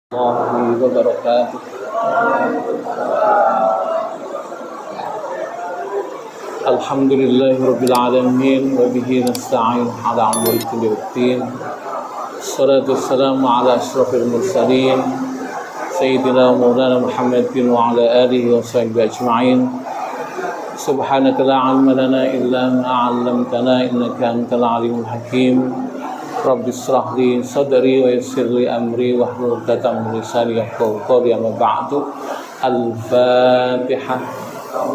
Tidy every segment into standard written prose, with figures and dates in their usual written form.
الله وبركاته. الحمد لله رب العالمين وبه نستعين على أمر كل الدين. الصلاة والسلام على أشرف المرسلين سيدنا مولانا محمد وعلى آله وصحبه أجمعين. سبحانك لا علم لنا إلا ما علمتنا إنك أنت العليم الحكيم. رب اشرح لي صدري ويسر لي أمري واحلل عقدة من لساني يفقهوا قولي. أما بعد. الفاتحة.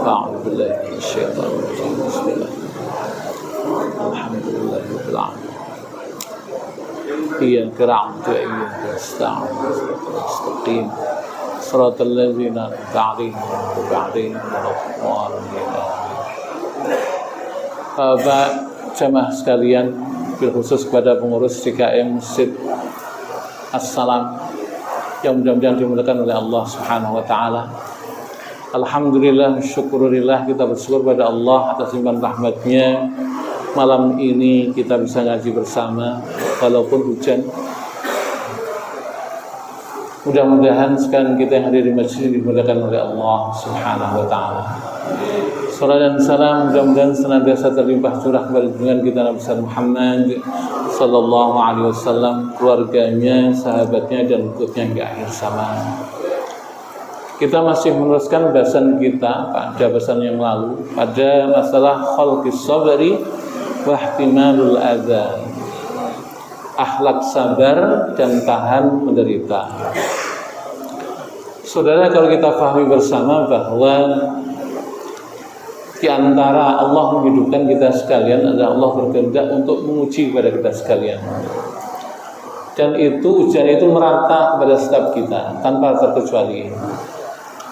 أعوذ بالله من الشيطان الرجيم. بسم الله. الحمد لله رب العالمين. إياك نعبد وإياك نستعين المستقيم صراط الذين أنعمت عليهم غير المغضوب عليهم. Bapak jamaah sekalian, bil khusus kepada pengurus DKM Masjid As-Salam yang mudah-mudahan dimuliakan oleh Allah Subhanahu wa taala. Alhamdulillah, syukurillah, kita bersyukur pada Allah atas limpahan rahmat-Nya. Malam ini kita bisa ngaji bersama walaupun hujan. Mudah-mudahan sekarang kita yang hadir di masjid dimuliakan oleh Allah Subhanahu wa taala. Salam dan salam mudah-mudahan senantiasa terlimpah curah kepada junjungan kita Nabi Muhammad sallallahu alaihi wasallam, keluarganya, sahabatnya dan ikutnya hingga akhir zaman. Kita masih meneruskan bahasan kita pada bahasan yang lalu pada masalah khalqis sabri wa ihtimalul adza. Akhlak sabar dan tahan menderita. Saudara, kalau kita pahami bersama bahwa di antara Allah menghidupkan kita sekalian adalah Allah berkehendak untuk menguji kepada kita sekalian. Dan itu ujian itu merata kepada setiap kita tanpa terkecuali.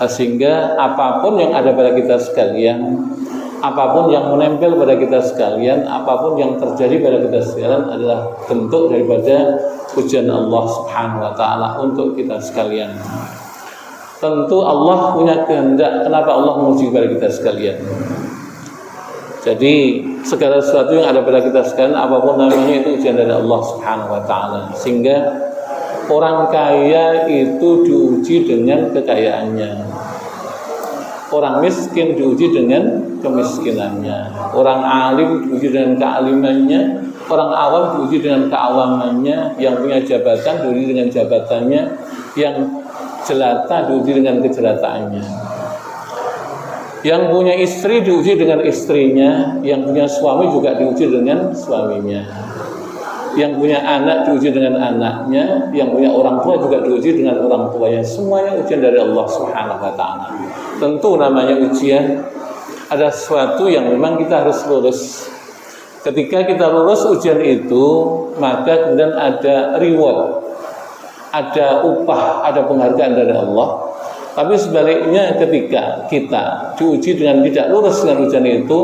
Sehingga apapun yang ada pada kita sekalian, apapun yang menempel pada kita sekalian, apapun yang terjadi pada kita sekalian adalah bentuk daripada ujian Allah Subhanahu wa taala untuk kita sekalian. Tentu Allah punya kehendak kenapa Allah menguji kepada kita sekalian. Jadi segala sesuatu yang ada pada kita sekalian, apapun namanya, itu ujian dari Allah Subhanahu wa taala. Sehingga orang kaya itu diuji dengan kekayaannya. Orang miskin diuji dengan kemiskinannya. Orang alim diuji dengan kealimannya. Orang awam diuji dengan keawamannya. Yang punya jabatan diuji dengan jabatannya. Yang jelata diuji dengan kejelataannya. Yang punya istri diuji dengan istrinya. Yang punya suami juga diuji dengan suaminya. Yang punya anak diuji dengan anaknya. Yang punya orang tua juga diuji dengan orang tuanya. Semuanya ujian dari Allah Subhanahu wa taala. Tentu namanya ujian, ada sesuatu yang memang kita harus lulus. Ketika kita lulus ujian itu, maka kemudian ada reward, ada upah, ada penghargaan dari Allah. Tapi sebaliknya ketika kita diuji dengan tidak lulus dengan ujian itu,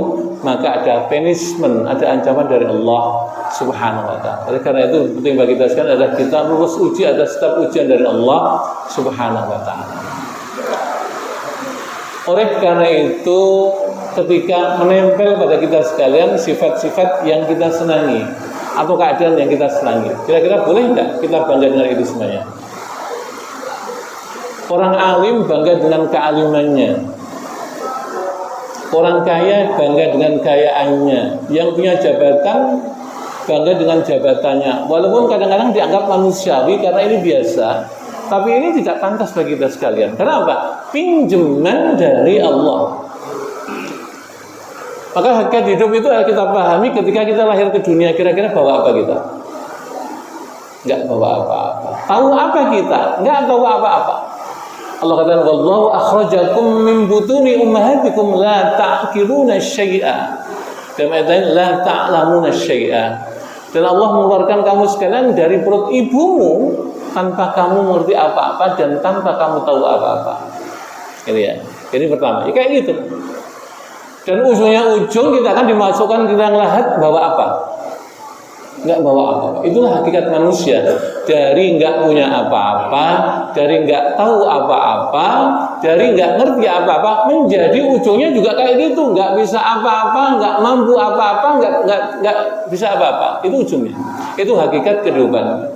maka ada punishment, ada ancaman dari Allah Subhanahu wa taala. Oleh karena itu penting bagi kita sekalian adalah kita lulus uji atas setiap ujian dari Allah Subhanahu wa taala. Oleh karena itu ketika menempel pada kita sekalian sifat-sifat yang kita senangi atau keadaan yang kita senangi, kira-kira boleh enggak kita bangga dengan itu semuanya? Orang alim bangga dengan kealimannya. Orang kaya bangga dengan kayaannya. Yang punya jabatan bangga dengan jabatannya. Walaupun kadang-kadang dianggap manusiawi karena ini biasa, tapi ini tidak pantas bagi kita sekalian. Karena apa? Pinjaman dari Allah. Maka hakikat hidup itu harus kita pahami ketika kita lahir ke dunia. Kira-kira bawa apa kita? Enggak bawa apa-apa. Tahu apa kita? Enggak tahu apa-apa. Allah katakan, wallahu akhrajakum min butuni ummahatikum la ta'qiluna syai'a. Dalam ayat lain, la ta'lamuna syai'a. Dan Allah mengeluarkan kamu sekalian dari perut ibumu tanpa kamu mengerti apa-apa dan tanpa kamu tahu apa-apa. Ini ya. Ini pertama. Ya, kayak gitu. Dan ujung kita akan dimasukkan ke liang lahat bawa apa? Enggak bawa apa-apa. Itulah hakikat manusia. Dari enggak punya apa-apa, dari enggak tahu apa-apa, dari enggak ngerti apa-apa, menjadi ujungnya juga kayak gitu. Enggak bisa apa-apa, enggak mampu apa-apa, enggak bisa apa-apa. Itu ujungnya. Itu hakikat kehidupan.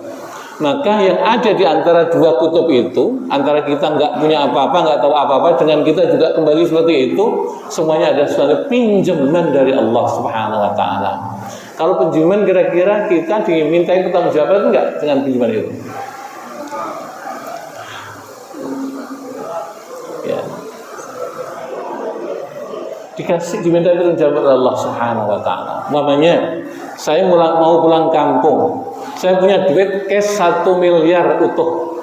Maka yang ada di antara dua kutub itu, antara kita nggak punya apa-apa, nggak tahu apa-apa, dengan kita juga kembali seperti itu, semuanya ada suatu pinjaman dari Allah Subhanahu Wa Taala. Kalau pinjaman kira-kira kita dimintai pertanggungjawaban enggak dengan pinjaman itu? Ya. Diminta pertanggungjawaban oleh Allah Subhanahu Wa Taala. Umpamanya, saya mau pulang kampung. Saya punya duit cash 1 miliar utuh.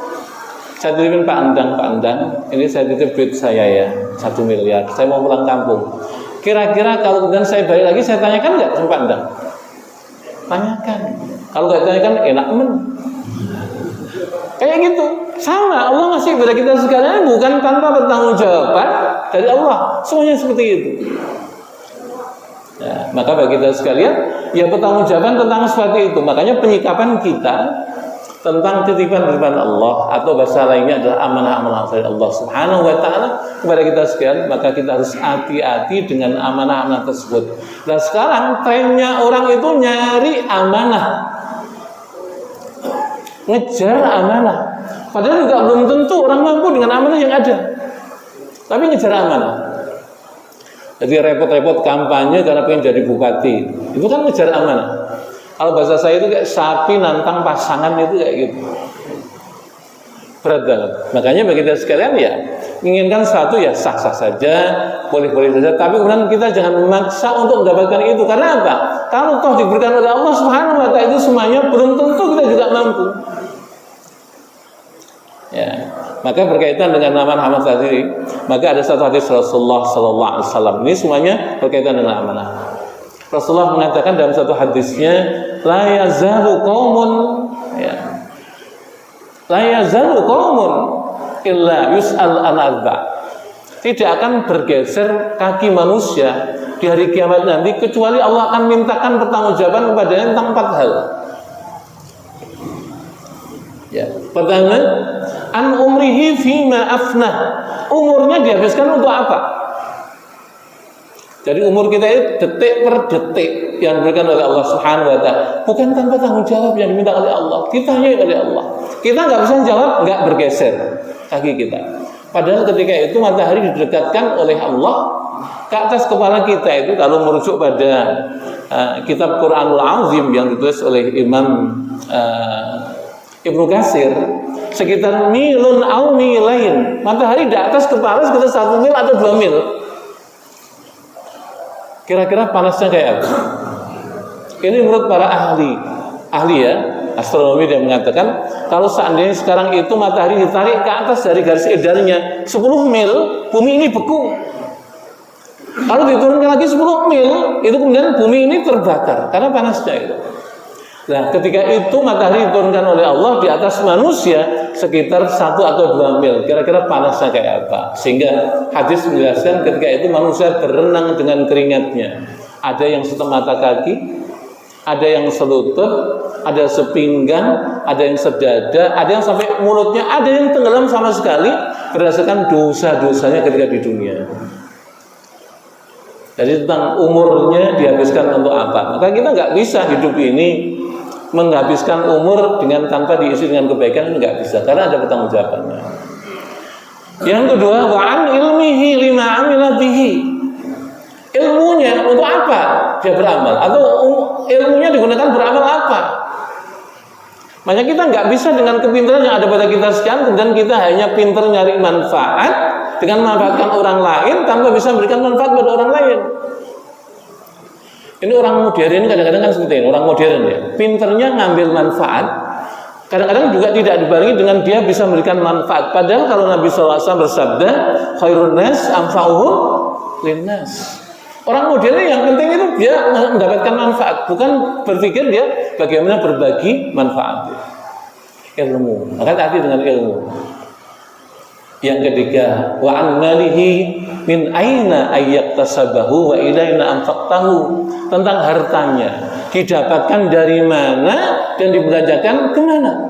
Saya titipin Pak Endang, ini saya titip duit saya ya, 1 miliar. Saya mau pulang kampung. Kira-kira kalau kemudian saya balik lagi, saya tanyakan nggak sama Pak Endang? Tanyakan. Kalau nggak tanyakan, enak men. Kayak gitu. Sama, Allah ngasih kepada kita sekalian bukan tanpa pertanggungjawaban dari Allah. Semuanya seperti itu. Ya, maka bagi kita sekalian, ya pertanggungjawaban tentang seperti itu. Makanya penyikapan kita tentang titipan-titipan Allah atau bahasa lainnya adalah amanah-amanah dari Allah Subhanahu Wa Taala kepada kita sekalian. Maka kita harus hati-hati dengan amanah-amanah tersebut. Dan sekarang trennya orang itu nyari amanah, ngejar amanah. Padahal juga belum tentu orang mampu dengan amanah yang ada. Tapi ngejar amanah. Jadi repot-repot kampanye karena pengen jadi bupati. Itu kan ngejar amanah. Kalau bahasa saya itu kayak sapi nantang pasangan, itu kayak gitu. Berat banget. Makanya bagi kita sekalian ya, menginginkan sesuatu ya sah-sah saja, boleh-boleh saja. Tapi kemudian kita jangan memaksa untuk mendapatkan itu. Karena apa? Kalau toh diberikan oleh Allah Subhanahu Wa Taala itu semuanya, belum tentu kita juga mampu. Ya, maka berkaitan dengan amanah tadi, maka ada satu hadis Rasulullah Sallallahu Alaihi Wasallam. Ini semuanya berkaitan dengan amanah. Rasulullah mengatakan dalam satu hadisnya, la yazalu qaumun, ya, la yazalu qaumun illa yus'al an arba. Tidak akan bergeser kaki manusia di hari kiamat nanti kecuali Allah akan mintakan pertanggungjawaban kepadanya tentang 4 hal. Ya, pertama, an umrihi fima afnah. Umurnya dihabiskan untuk apa? Jadi umur kita itu detik per detik yang diberikan oleh Allah Subhanahu Wa Taala, bukan tanpa tanggung jawab yang diminta oleh Allah. Kita hanya oleh Allah. Kita nggak bisa jawab, nggak bergeser kaki kita. Padahal ketika itu matahari didekatkan oleh Allah ke atas kepala kita itu, kalau merujuk pada kitab Quranul Azim yang ditulis oleh Imam Ibnu Katsir, sekitar milun au milain. Matahari di atas kepala sekitar 1 mil atau 2 mil. Kira-kira panasnya kayak apa? Ini menurut para ahli ya, astronomi, dia mengatakan kalau seandainya sekarang itu matahari ditarik ke atas dari garis edarnya 10 mil, bumi ini beku. Kalau diturunkan lagi 10 mil, itu kemudian bumi ini terbakar karena panasnya itu. Nah, ketika itu matahari diturunkan oleh Allah di atas manusia sekitar 1 atau 2 mil. Kira-kira panasnya kayak apa? Sehingga hadis menjelaskan ketika itu manusia berenang dengan keringatnya. Ada yang setemata kaki, ada yang selutut, ada sepinggang, ada yang sedada, ada yang sampai mulutnya, ada yang tenggelam sama sekali berdasarkan dosa-dosanya ketika di dunia. Jadi tentang umurnya dihabiskan untuk apa? Maka kita nggak bisa hidup ini menghabiskan umur dengan tanpa diisi dengan kebaikan, nggak bisa, karena ada pertanggungjawabannya. Yang kedua, wa'an ilmihi lima amila bihi. Ilmunya untuk apa dia beramal, atau ilmunya digunakan beramal apa? Makanya kita nggak bisa dengan kepintaran yang ada pada kita sekian, kemudian kita hanya pintar nyari manfaat dengan memanfaatkan orang lain tanpa bisa memberikan manfaat pada orang lain. Ini orang modern kadang-kadang kan seperti ini, orang modern ya, pinternya ngambil manfaat, kadang-kadang juga tidak dibarengi dengan dia bisa memberikan manfaat. Padahal kalau Nabi SAW bersabda, khairun nas anfa'uhum linnas. Orang modern yang penting itu dia mendapatkan manfaat, bukan berpikir dia bagaimana berbagi manfaat. Ilmu, maka hati dengan ilmu. Yang ketiga, wa an malihi min aina ayyaktasabahu wa ilaina anfaqtahu. Tentang hartanya, didapatkan dari mana dan dibelanjakan kemana.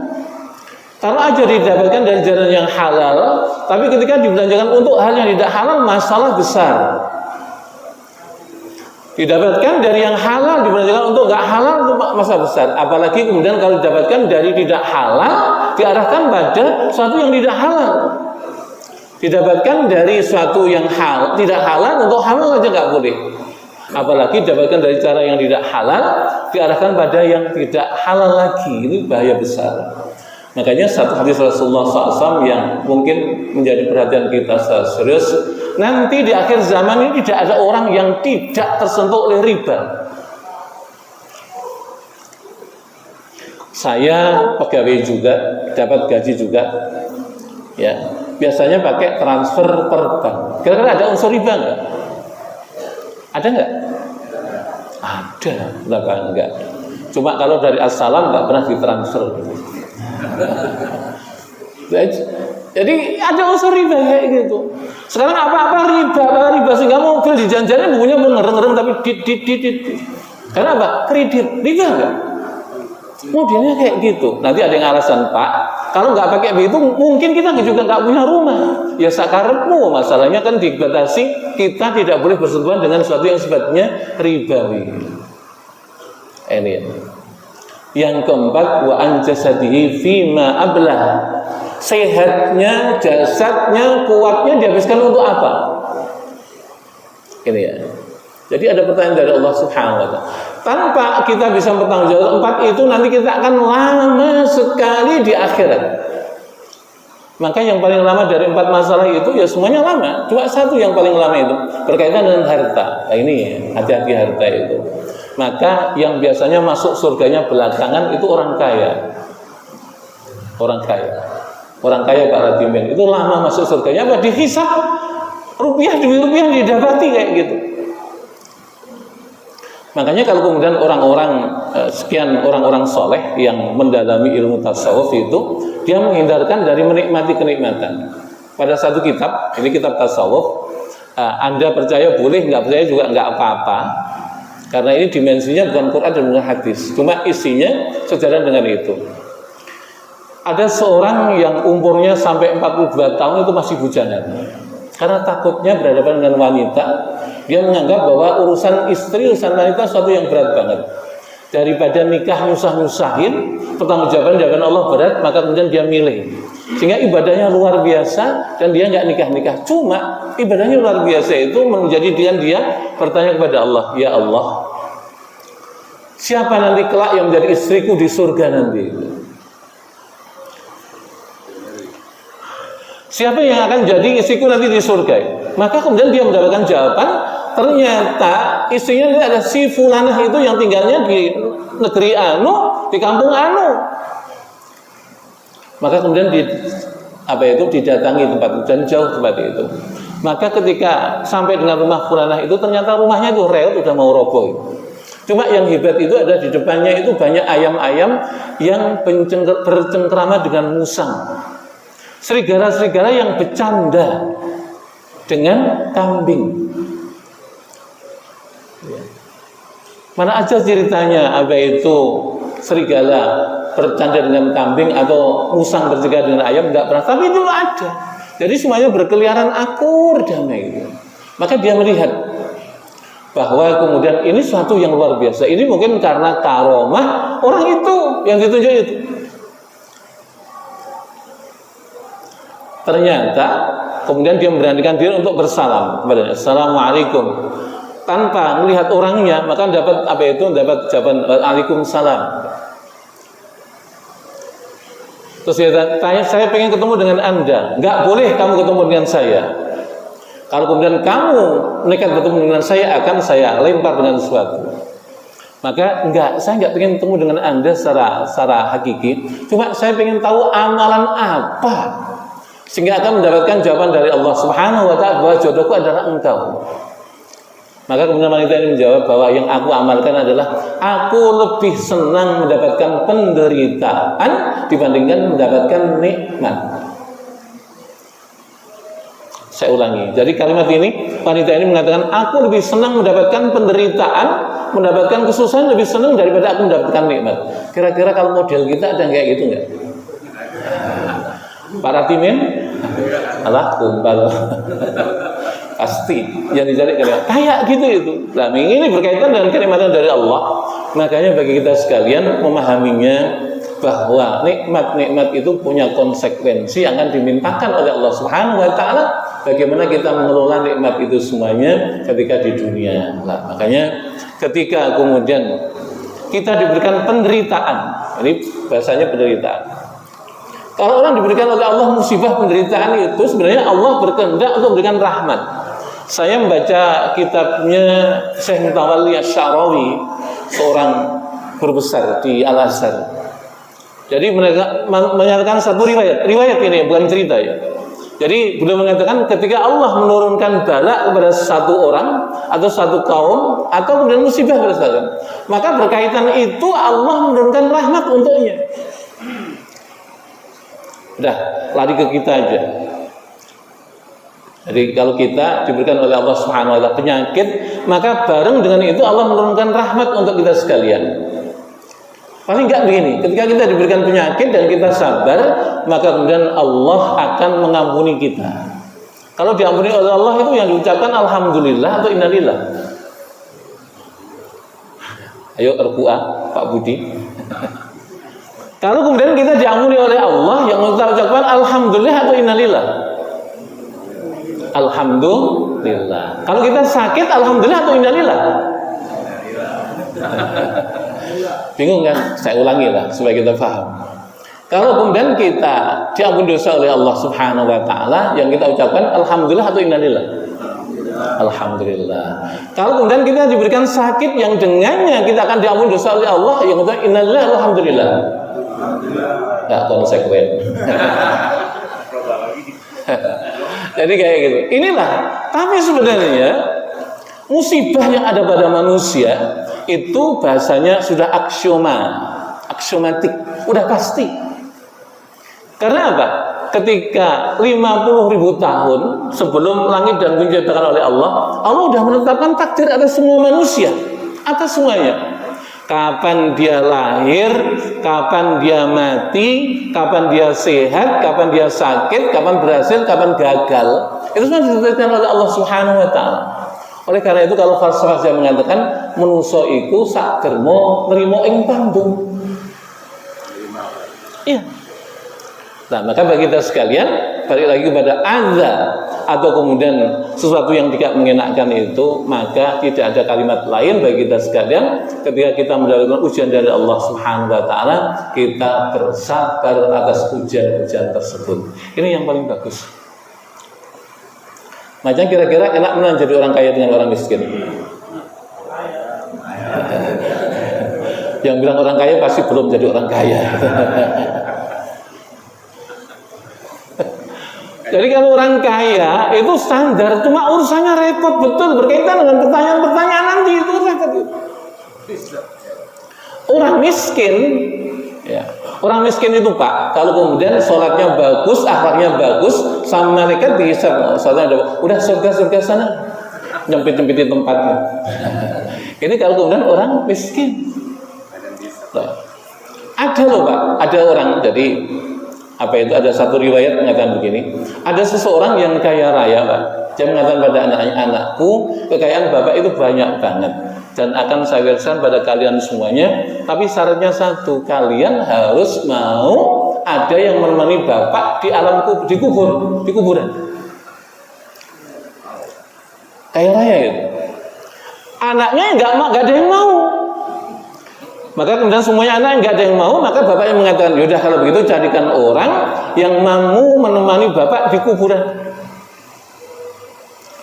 Kalau aja didapatkan dari jalan yang halal, tapi ketika dibelanjakan untuk hal yang tidak halal, masalah besar. Didapatkan dari yang halal dibelanjakan untuk nggak halal itu masalah besar. Apalagi kemudian kalau didapatkan dari tidak halal diarahkan pada sesuatu yang tidak halal. Didapatkan dari sesuatu yang tidak halal untuk halal aja nggak boleh. Apalagi didapatkan dari cara yang tidak halal diarahkan pada yang tidak halal lagi. Ini bahaya besar. Makanya satu hadis Rasulullah SAW yang mungkin menjadi perhatian kita secara serius, nanti di akhir zaman ini tidak ada orang yang tidak tersentuh oleh riba. Saya pegawai juga, dapat gaji juga, ya. Biasanya pakai transfer per bank. Kira-kira ada unsur riba nggak? Ada nggak? Ada, kenapa enggak? Cuma kalau dari as-salam nggak pernah ditransfer. Jadi ada unsur riba kayak gitu. Sekarang apa-apa riba sehingga mobil dijanjikan bunyinya mengereng-ereng tapi dit. Karena apa? Kredit riba enggak? Modelnya kayak gitu. Nanti ada yang alasan, Pak, kalau nggak pakai begitu mungkin kita juga nggak punya rumah. Ya sakarepmu, masalahnya kan dibatasi, kita tidak boleh bersentuhan dengan sesuatu yang sifatnya ribawi. Ini. Yang keempat, wa an jasadihi fima ablah. Sehatnya, jasadnya, kuatnya dihabiskan untuk apa? Ini ya. Jadi ada pertanyaan dari Allah Subhanahu wa Ta'ala. Tanpa kita bisa bertanggung jawab, 4 itu nanti kita akan lama sekali di akhirat. Maka yang paling lama dari 4 masalah itu ya semuanya lama. Cuma satu yang paling lama itu berkaitan dengan harta. Nah ini hati-hati harta itu. Maka yang biasanya masuk surganya belakangan itu orang kaya. Orang kaya Pak Radimin itu lama masuk surganya, apa dihisab rupiah demi rupiah didapati kayak gitu. Makanya kalau kemudian sekian orang-orang soleh yang mendalami ilmu tasawuf itu, dia menghindarkan dari menikmati kenikmatan. Pada satu kitab, ini kitab tasawuf, Anda percaya boleh, nggak percaya juga nggak apa-apa. Karena ini dimensinya bukan Quran dan bukan hadis, cuma isinya sejalan dengan itu. Ada seorang yang umurnya sampai 42 tahun itu masih bujangan. Karena takutnya berhadapan dengan wanita, dia menganggap bahwa urusan istri, urusan wanita sesuatu yang berat banget. Daripada nikah nyusah-nyusahin, pertanggungjawaban Allah berat, maka kemudian dia milih. Sehingga ibadahnya luar biasa dan dia nggak nikah-nikah. Cuma ibadahnya luar biasa itu menjadikan dia bertanya kepada Allah, ya Allah, siapa nanti kelak yang menjadi istriku di surga nanti? Siapa yang akan jadi istriku nanti di surga? Maka kemudian dia mendapatkan jawaban, ternyata istrinya ada si fulanah itu yang tinggalnya di negeri anu, di kampung anu. Maka kemudian didatangi tempat itu dan jauh tempat itu. Maka ketika sampai dengan rumah fulanah itu, ternyata rumahnya itu reot udah mau roboh. Cuma yang hebat itu ada di depannya itu banyak ayam-ayam yang bercengkrama dengan musang. Serigala-serigala yang bercanda dengan kambing. Mana aja ceritanya apa itu serigala bercanda dengan kambing atau musang bercengkrama dengan ayam, enggak pernah. Tapi itu ada. Jadi semuanya berkeliaran akur damai. Maka dia melihat bahwa kemudian ini suatu yang luar biasa. Ini mungkin karena karomah orang itu yang ditunjuk itu. Ternyata kemudian dia memberanikan diri untuk bersalam kepadanya. Assalamualaikum. Tanpa melihat orangnya, maka dapat jawaban Waalaikumsalam. Terus dia tanya, saya pengen ketemu dengan Anda. Enggak boleh kamu ketemu dengan saya. Kalau kemudian kamu nekat bertemu dengan saya, akan saya lempar dengan sesuatu. Maka saya enggak pengen ketemu dengan Anda secara hakiki. Cuma saya pengen tahu amalan apa sehingga akan mendapatkan jawaban dari Allah Subhanahu wa Ta'ala bahwa jodohku adalah engkau. Maka kemudian wanita ini menjawab bahwa yang aku amalkan adalah aku lebih senang mendapatkan penderitaan dibandingkan mendapatkan nikmat. Saya ulangi. Jadi kalimat ini, wanita ini mengatakan aku lebih senang mendapatkan penderitaan, mendapatkan kesusahan lebih senang daripada aku mendapatkan nikmat. Kira-kira kalau model kita ada yang kayak gitu nggak? Para timin, alah kumpal. pasti yang dicari kayak gitu itu. Nah, ini berkaitan dengan kenikmatan dari Allah. Makanya bagi kita sekalian memahaminya bahwa nikmat-nikmat itu punya konsekuensi yang akan dimintakan oleh Allah Subhanahu wa taala, bagaimana kita mengelola nikmat itu semuanya ketika di dunia. Nah, makanya ketika kemudian kita diberikan penderitaan, ini bahasanya penderitaan. Kalau orang diberikan oleh Allah musibah penderitaan itu sebenarnya Allah berkehendak untuk memberikan rahmat. Saya membaca kitabnya Syekh Mutawalli Asy-Sya'rawi, seorang guru besar di Al-Azhar. Jadi mereka menyatakan satu riwayat ini bukan cerita ya. Jadi beliau mengatakan ketika Allah menurunkan bala kepada satu orang atau satu kaum atau kemudian musibah kepada satu orang, maka berkaitan itu Allah menurunkan rahmat untuknya. Udah, lari ke kita aja. Jadi kalau kita diberikan oleh Allah Subhanahu wa taala penyakit, maka bareng dengan itu Allah menurunkan rahmat untuk kita sekalian. Paling enggak begini, ketika kita diberikan penyakit dan kita sabar, maka kemudian Allah akan mengampuni kita. Kalau diampuni oleh Allah itu yang diucapkan alhamdulillah atau innalillah. Ayo RQA Pak Budi. Kalau kemudian kita diampuni oleh Allah, yang kita ucapkan alhamdulillah atau innalillah. Alhamdulillah. Kalau kita sakit alhamdulillah atau innalillah. Bingung kan? Saya ulangi lah supaya kita paham. Kalau kemudian kita diampuni dosa oleh Allah Subhanahu wa taala, yang kita ucapkan alhamdulillah atau innalillah? Alhamdulillah. Kalau kemudian kita diberikan sakit yang dengannya kita akan diampuni dosa oleh Allah, yang kita innalillah alhamdulillah. Enggak konsekuen. Jadi kayak gitu. Inilah, tapi sebenarnya musibah yang ada pada manusia itu bahasanya sudah aksiomatik, udah pasti. Karena apa? Ketika 50.000 tahun sebelum langit dan bumi diciptakan oleh Allah, Allah sudah menetapkan takdir atas semua manusia, atas semuanya. Kapan dia lahir, kapan dia mati, kapan dia sehat, kapan dia sakit, kapan berhasil, kapan gagal. Itu semua ditetapkan oleh Allah Subhanahu wa taala. Oleh karena itu kalau falsafah saya mengatakan menungso iku sak dermo nrimo ing panggung. Iya. Nah, maka bagi kita sekalian balik lagi kepada azza atau kemudian sesuatu yang tidak mengenakan itu, maka tidak ada kalimat lain bagi kita sekalian ketika kita mendapatkan ujian dari Allah Subhanahu wa taala, kita bersabar atas ujian-ujian tersebut. Ini yang paling bagus. Macam kira-kira enak mana jadi orang kaya dengan orang miskin? Yang bilang orang kaya pasti belum jadi orang kaya. Jadi kalau orang kaya itu standar, cuma urusannya repot betul berkaitan dengan pertanyaan-pertanyaan nanti itu repot. Orang miskin, ya. Orang miskin itu Pak, kalau kemudian sholatnya bagus, akhlaknya bagus, sama malaikat dihisab, sholatnya udah surga sana, nyempit-nyempitin tempatnya. Ini kalau kemudian orang miskin. Ada loh Pak, ada orang jadi apa itu, ada satu riwayat mengatakan begini, ada seseorang yang kaya raya Pak, dia mengatakan pada anakku, kekayaan bapak itu banyak banget dan akan saya wariskan pada kalian semuanya, tapi syaratnya satu, kalian harus mau ada yang menemani bapak di alam di kuburan. Kaya raya itu, anaknya nggak ada yang mau. Maka kemudian semuanya anak nggak ada yang mau, maka bapaknya mengatakan, yaudah kalau begitu carikan orang yang mau menemani bapak di kuburan.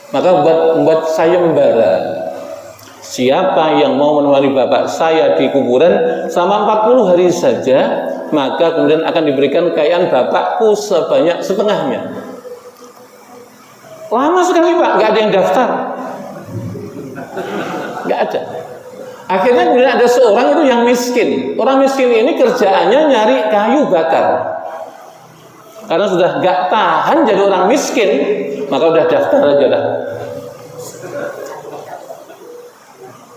Maka buat sayembara. Siapa yang mau menemani bapak saya di kuburan selama 40 hari saja, maka kemudian akan diberikan kekayaan bapakku sebanyak setengahnya. Lama sekali Pak, nggak ada yang daftar, nggak ada. Akhirnya kemudian ada seorang itu yang miskin. Orang miskin ini kerjaannya nyari kayu bakar. Karena sudah gak tahan jadi orang miskin, maka udah daftar aja dah.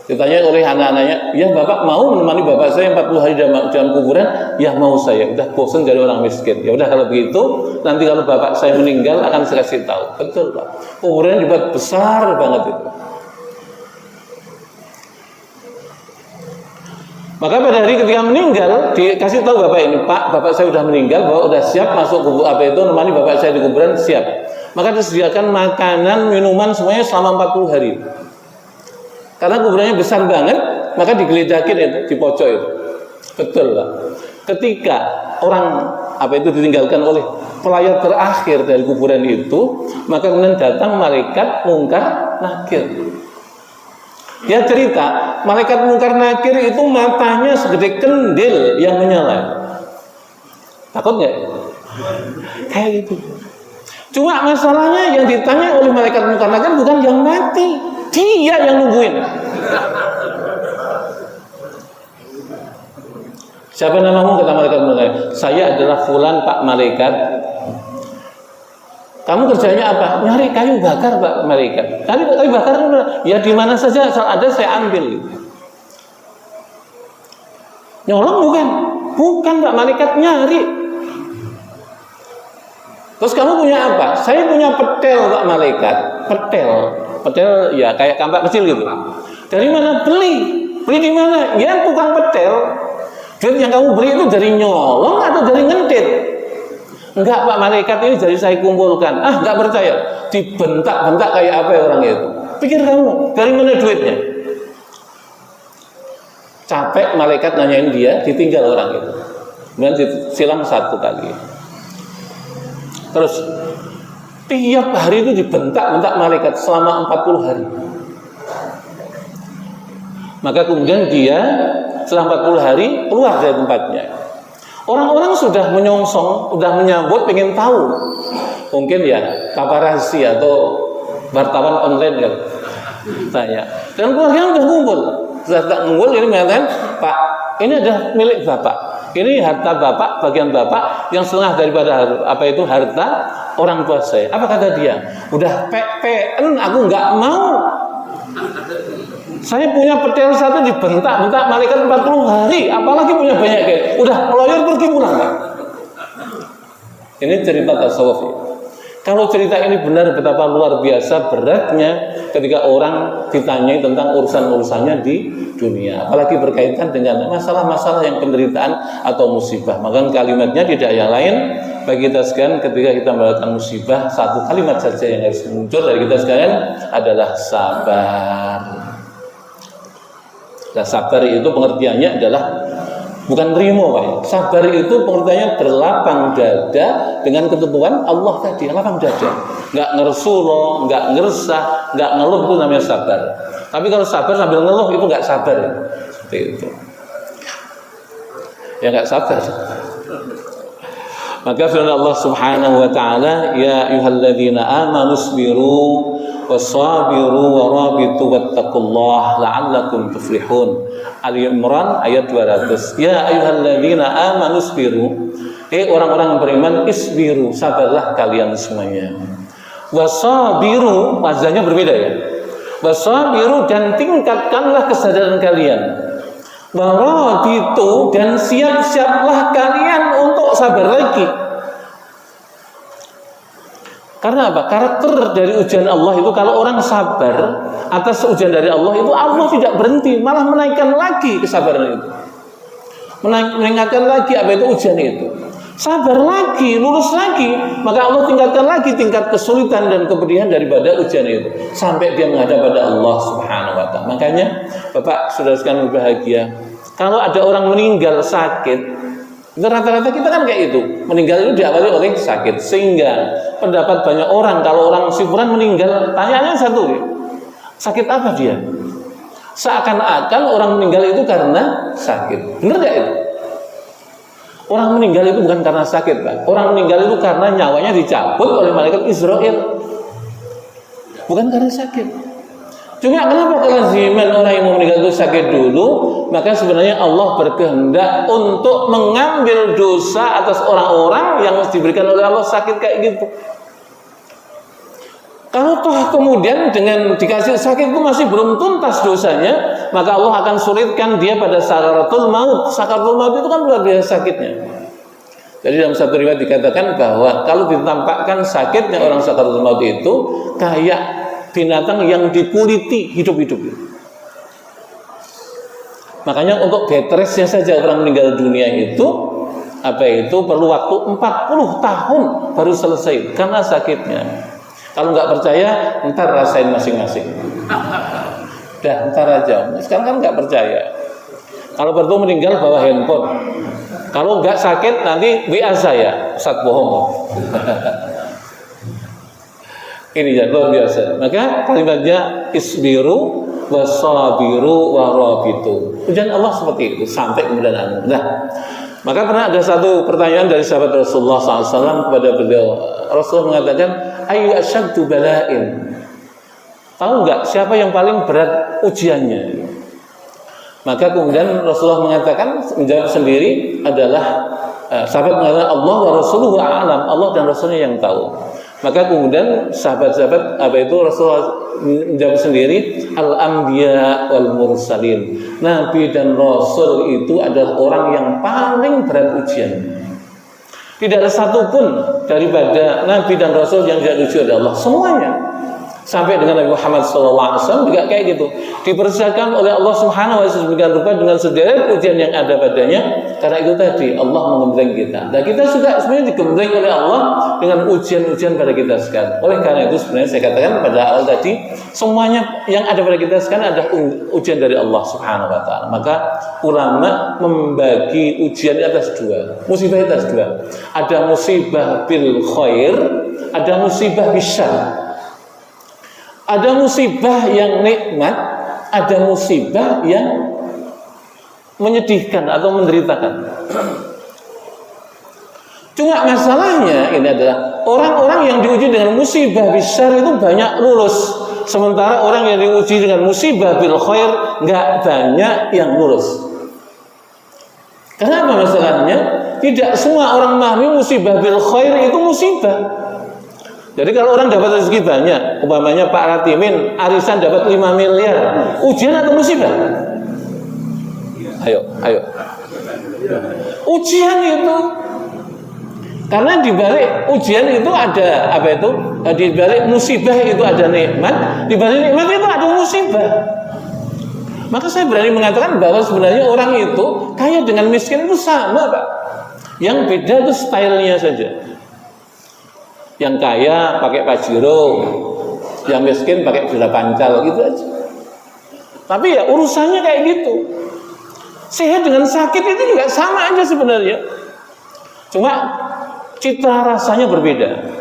Ditanya oleh anak-anaknya, ya bapak mau menemani bapak saya 40 hari dalam kuburan? Ya mau saya, udah bosan jadi orang miskin. Ya udah kalau begitu, nanti kalau bapak saya meninggal akan saya kasih tahu. Betul Pak, kuburannya dibuat besar banget itu. Maka pada hari ketika meninggal, dikasih tahu bapak ini, Pak, bapak saya sudah meninggal, bapak sudah siap masuk kubur apa itu, menemani bapak saya di kuburan, siap. Maka disediakan makanan, minuman semuanya selama 40 hari. Karena kuburannya besar banget, maka digeledakin itu, di pojok itu. Betul Pak. Ketika orang apa itu ditinggalkan oleh pelayat terakhir dari kuburan itu, maka kemudian datang malaikat mungkar nakir. Dia cerita, malaikat mungkar nakir itu matanya segede kendil yang menyala. Takut nggak? Kayak gitu. Cuma masalahnya yang ditanya oleh malaikat mungkar nakir bukan yang mati, dia yang nungguin. Siapa namamu? Kata malaikat mungkar. Saya adalah fulan Pak Malaikat. Kamu kerjanya apa? Nyari kayu bakar Pak Malaikat. Kayu bakar ya di mana saja asal ada saya ambil. Nyolong bukan? Bukan Pak Malaikat, nyari. Terus kamu punya apa? Saya punya petel Pak Malaikat. Petel ya kayak kampak kecil gitu. Dari mana beli? Beli di mana? Ya tukang petel. Duit yang kamu beli itu dari nyolong atau dari ngentit? Enggak Pak Malaikat, ini dari saya kumpulkan. Ah enggak percaya. Dibentak-bentak kayak apa ya orang itu. Pikir kamu, dari mana duitnya? Capek malaikat nanyain dia, ditinggal orang itu. Kemudian disilang 1 kali. Terus tiap hari itu dibentak-bentak malaikat selama 40 hari. Maka kemudian dia setelah 40 hari keluar dari tempatnya. Orang-orang sudah menyongsong, sudah menyambut, pengen tahu. Mungkin ya paparazzi atau wartawan online kan tanya. Dan keluarga sudah ngumpul. Sudah tak ngumpul ini mengatakan, Pak, ini adalah milik Bapak. Ini harta Bapak, bagian Bapak yang setengah daripada apa itu harta orang tua saya. Apa kata dia? Udah PPN, aku nggak mau. Saya punya petel 1 dibentak-bentak malaikat 40 hari, apalagi punya banyak kayak. Udah lawyer pergi pulang Pak. Ini cerita tasawuf. Kalau cerita ini benar, betapa luar biasa beratnya ketika orang ditanyai tentang urusan-urusannya di dunia, apalagi berkaitan dengan masalah-masalah yang penderitaan atau musibah. Maka kalimatnya tidak yang lain bagi kita sekalian ketika kita mendapatkan musibah, 1 kalimat saja yang harus muncul dari kita sekalian adalah sabar. Nah, sabar itu pengertiannya adalah bukan terima Pak. Sabar itu pengertiannya berlapang dada dengan ketentuan Allah tadi, lapang dada. Enggak ngersulo, enggak ngeresah, enggak ngeluh, itu namanya sabar. Tapi kalau sabar sambil ngeluh itu enggak sabar. Seperti itu. Ya enggak sabar. Maka firman Allah Subhanahu wa taala, ya ayyuhalladzina amanu sabiru wasabiru warabitu wattaqullaha la'allakum tuflihun. Ali Imran ayat 200. Ya ayyuhalladzina amanu sabiru, orang-orang yang beriman, isbiru, sabarlah kalian semuanya. Wasabiru, wazannya berbeda ya. Wasabiru, dan tingkatkanlah kesadaran kalian. Warabitu, dan siap-siaplah kalian untuk sabar lagi. Karena apa? Karakter dari ujian Allah itu, kalau orang sabar atas ujian dari Allah itu, Allah tidak berhenti, malah menaikkan lagi kesabaran itu, meningkatkan lagi apa itu ujian itu. Sabar lagi, lurus lagi, maka Allah tingkatkan lagi tingkat kesulitan dan kepedihan daripada ujian itu, sampai dia menghadap pada Allah Subhanahu wa ta'ala. Makanya Bapak saudara sekalian berbahagia, kalau ada orang meninggal sakit, rata-rata kita kan kayak itu, meninggal itu diawali oleh sakit. Sehingga pendapat banyak orang, kalau orang syukuran meninggal, tanyanya satu, sakit apa dia? Seakan-akan orang meninggal itu karena sakit. Benar gak itu? Orang meninggal itu bukan karena sakit Pak. Orang meninggal itu karena nyawanya dicabut oleh malaikat Israel, bukan karena sakit. Cuma kenapa kelaziman orang yang mau meninggal itu sakit dulu? Maka sebenarnya Allah berkehendak untuk mengambil dosa atas orang-orang yang diberikan oleh Allah sakit kayak gitu. Kalau toh kemudian dengan dikasih sakit itu masih belum tuntas dosanya, maka Allah akan sulitkan dia pada sakaratul maut. Sakaratul maut itu kan luar biasa sakitnya. Jadi dalam satu riwayat dikatakan bahwa kalau ditampakkan sakitnya orang sakaratul maut itu kayak binatang yang dikuliti hidup-hidup. Makanya untuk bed restnya saja orang meninggal dunia itu perlu waktu 40 tahun baru selesai karena sakitnya. Kalau nggak percaya, ntar rasain masing-masing. Udah, ntar aja. Sekarang kan nggak percaya. Kalau perlu meninggal bawa handphone. Kalau nggak sakit nanti WA saya, Ustaz bohong. Ini ya luar biasa. Maka kalimatnya isbiru wasabiru warabitu. Ujian Allah seperti itu sampai kemudian nah. Maka pernah ada satu pertanyaan dari sahabat Rasulullah SAW kepada beliau. Rasulullah mengatakan, ayu asyaddu bala'in. Tahu nggak siapa yang paling berat ujiannya? Maka kemudian Rasulullah mengatakan, menjawab sendiri adalah sahabat mengatakan Allah wa Rasuluhu a'lam, Allah dan Rasulnya yang tahu. Maka kemudian sahabat-sahabat Rasulullah menjawab sendiri, al-anbiya wal mursalin. Nabi dan Rasul itu adalah orang yang paling berat ujian. Tidak ada satupun daripada Nabi dan Rasul yang tidak diuji oleh Allah. Semuanya. Sampai dengan Nabi Muhammad SAW juga kayak gitu. Dipersiapkan oleh Allah Subhanahu wa Ta'ala dengan sederet ujian yang ada padanya. Karena itu tadi Allah menggembleng kita. Dan kita juga sebenarnya digembleng oleh Allah dengan ujian-ujian pada kita sekarang. Oleh karena itu sebenarnya saya katakan pada awal tadi, semuanya yang ada pada kita sekarang adalah ujian dari Allah Subhanahu wa Ta'ala. Maka ulama membagi ujian atas dua, musibah atas dua. Ada musibah bil khair, ada musibah bil syarr. Ada musibah yang nikmat, ada musibah yang menyedihkan atau menderitakan. Cuma masalahnya ini adalah orang-orang yang diuji dengan musibah besar itu banyak lulus, sementara orang yang diuji dengan musibah bil khair nggak banyak yang lulus. Kenapa masalahnya? Tidak semua orang memahami musibah bil khair itu musibah. Jadi kalau orang dapat rezeki banyak, umpamanya Pak Ratimin arisan dapat 5 miliar, ujian atau musibah? Ayo. Ujian itu. Karena di balik ujian itu ada di balik musibah itu ada nikmat, di balik nikmat itu ada musibah. Maka saya berani mengatakan bahwa sebenarnya orang itu kaya dengan miskin itu sama, Pak. Yang beda itu stylenya saja. Yang kaya pakai pajero, yang miskin pakai jula pancal, gitu aja. Tapi ya urusannya kayak gitu. Sehat dengan sakit itu juga sama aja sebenarnya. Cuma cita rasanya berbeda.